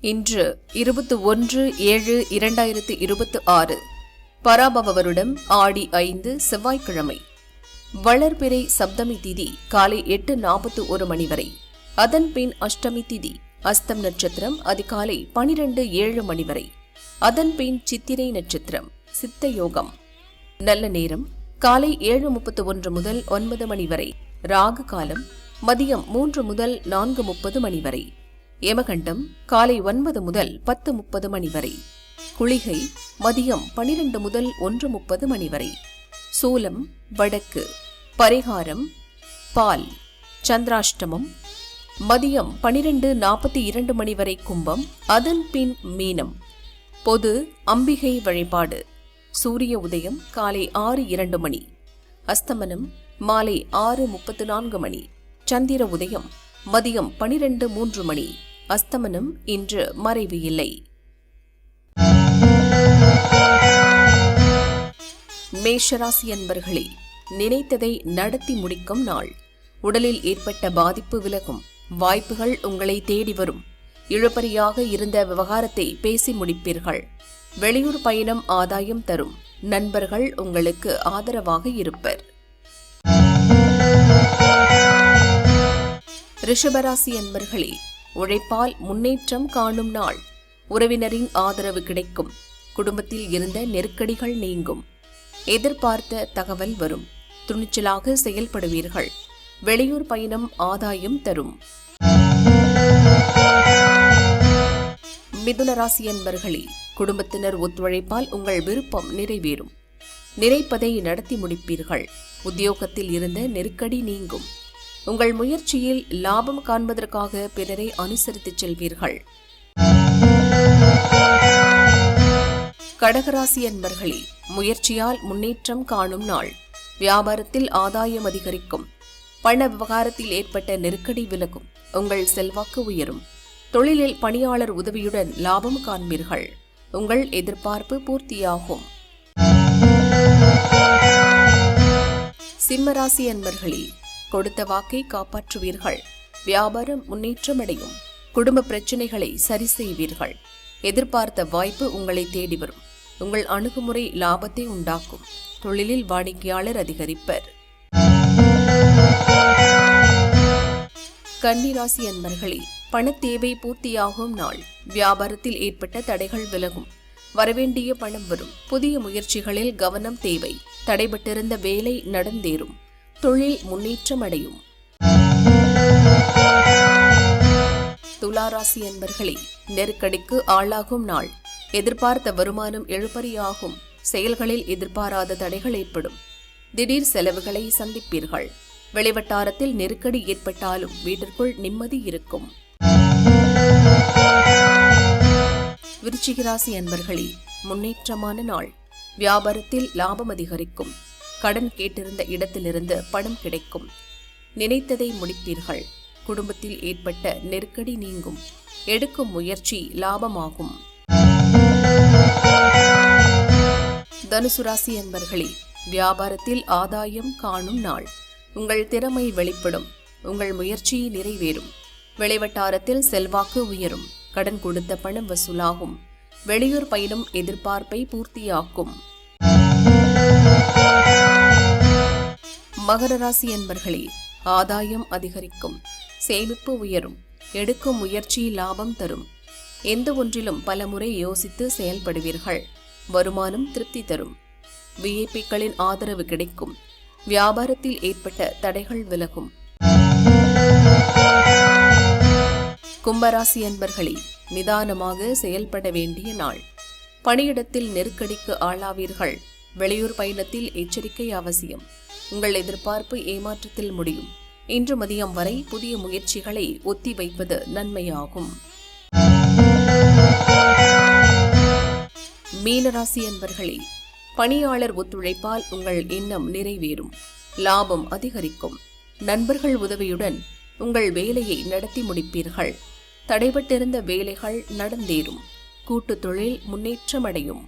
இன்று 21/7/2026 பராபவ வருடம் ஆடி 5 செவ்வாய்க்கிழமை. வளர்பிறை சப்தமி திதி காலை 8:41 மணி வரை. அதன் பின் அஷ்டமி திதி அஸ்தம் நட்சத்திரம் அதிகாலை 12:07 மணி வரை. அதன் பின் சித்திரை நட்சத்திரம் சித்த யோகம். நல்ல நேரம் காலை 7:31 முதல் 9 மணி வரை. ராகு காலம் மதியம் 3 முதல் 4:30 மணி வரை. யமகண்டம் காலை 9 முதல் 10:30 மணி வரை. குளிகை மதியம் 12 முதல் 1:30 மணி வரை. சூலம் வடக்கு. பரிகாரம் பால். சந்திராஷ்டமம் மதியம் 12:42 மணி வரை கும்பம். அதன் பின் மீனம். பொது அம்பிகை வழிபாடு. சூரிய உதயம் காலை 6:02 மணி. அஸ்தமனம் மாலை 6:34 மணி. சந்திர உதயம் மதியம் 12:03 மணி. அஸ்தமனம் இன்று மறைவு இல்லை. மேஷராசி அன்பர்களே, நினைத்ததை நடத்தி முடிக்கும் நாள். உடலில் ஏற்பட்ட பாதிப்பு விலகும். வாய்ப்புகள் உங்களை தேடி வரும். இழுபறியாக இருந்த விவகாரத்தை பேசி முடிப்பீர்கள். வெளியூர் பயணம் ஆதாயம் தரும். நண்பர்கள் உங்களுக்கு ஆதரவாக இருப்பர். ரிஷபராசி அன்பர்களே, உழைப்பால் முன்னேற்றம் காணும் நாள். உறவினரின் ஆதரவு கிடைக்கும். குடும்பத்தில் இருந்த நெருக்கடிகள் நீங்கும். எதிர்பார்த்த தகவல் வரும். துணிச்சலாக செயல்படுவீர்கள். வெளியூர் பயணம் ஆதாயம் தரும். மிதுனராசி அன்பர்களே, குடும்பத்தினர் ஒத்துழைப்பால் உங்கள் விருப்பம் நிறைவேறும். நினைப்பதை நடத்தி முடிப்பீர்கள். உத்தியோகத்தில் இருந்த நெருக்கடி நீங்கும். உங்கள் முயற்சியில் லாபம் காண்பதற்காக பிறரை அனுசரித்துச் செல்வீர்கள். கடகராசி அன்பர்களே, முயற்சியால் முன்னேற்றம் காணும் நாள். வியாபாரத்தில் ஆதாயம் அதிகரிக்கும். பண விவகாரத்தில் ஏற்பட்ட நெருக்கடி விலகும். உங்கள் செல்வாக்கு உயரும். தொழிலில் பணியாளர் உதவியுடன் லாபம் காண்பீர்கள். உங்கள் எதிர்பார்ப்பு பூர்த்தியாகும். சிம்மராசி அன்பர்களே, கொடுத்த வாக்கை காப்பாற்றுவீர்கள். வியாபாரம் முன்னேற்றமடையும். குடும்ப பிரச்சனைகளை சரி செய்வீர்கள். எதிர்பார்த்த வாய்ப்பு உங்களை தேடி வரும். உங்கள் அணுகுமுறை லாபத்தை உண்டாக்கும். தொழிலில் வாடிக்கையாளர் அதிகரிப்பர். கன்னிராசி அன்பர்களே, பண தேவை பூர்த்தியாகும் நாள். வியாபாரத்தில் ஏற்பட்ட தடைகள் விலகும். வரவேண்டிய பணம் வரும். புதிய முயற்சிகளில் கவனம் தேவை. தடைபட்டிருந்த வேலை நடந்தேறும். தொழில் முன்னேற்றம் அடையும். துளாராசி அன்பர்களே, நெருக்கடிக்கு ஆளாகும் நாள். எதிர்பார்த்த வருமானம் இழுபறியாகும். செயல்களில் எதிர்பாராத தடைகள் ஏற்படும். திடீர் செலவுகளை சந்திப்பீர்கள். வெளிவட்டாரத்தில் நெருக்கடி ஏற்பட்டாலும் வீட்டிற்குள் நிம்மதி இருக்கும். விருச்சிக ராசி அன்பர்களே, முன்னேற்றமான நாள். வியாபாரத்தில் லாபம் அதிகரிக்கும். கடன் கேட்டிருந்த இடத்திலிருந்து பணம் கிடைக்கும். நினைத்ததை முடிப்பீர்கள். குடும்பத்தில் ஏற்பட்ட நெருக்கடி நீங்கும். எடுக்கும் முயற்சி லாபமாகும். தனுசு ராசி அன்பர்களே, வியாபாரத்தில் ஆதாயம் காணும் நாள். உங்கள் திறமை வெளிப்படும். உங்கள் முயற்சி நிறைவேறும். வெளிவட்டாரத்தில் செல்வாக்கு உயரும். கடன் கொடுத்த பணம் வசூலாகும். வெளியூர் பயணம் எதிர்பார்ப்பை பூர்த்தியாக்கும். மகர ராசி அன்பர்களே, ஆதாயம் அதிகரிக்கும். சேமிப்பு உயரும். எடுக்கும் முயற்சி லாபம் தரும். எந்த ஒன்றிலும் பலமுறை யோசித்து செயல்படுவீர்கள். வருமானம் திருப்தி தரும். விஐபிக்களின் ஆதரவு கிடைக்கும். வியாபாரத்தில் ஏற்பட்ட தடைகள் விலகும். கும்பராசி அன்பர்களே, நிதானமாக செயல்பட வேண்டிய நாள். பணியிடத்தில் நெருக்கடிக்கு ஆளாவீர்கள். வெளியூர் பயணத்தில் எச்சரிக்கை அவசியம். உங்கள் எதிர்பார்ப்பு ஏமாற்றத்தில் முடியும். இன்று மதியம் வரை புதிய முயற்சிகளை ஒத்தி வைப்பது நன்மையாகும். மீனராசி அன்பர்களே, பணியாளர் ஒத்துழைப்பால் உங்கள் எண்ணம் நிறைவேறும். லாபம் அதிகரிக்கும். நண்பர்கள் உதவியுடன் உங்கள் வேலையை நடத்தி முடிப்பீர்கள். தடைபட்டிருந்த வேலைகள் நடந்தேறும். கூட்டுத் தொழில் முன்னேற்றமடையும்.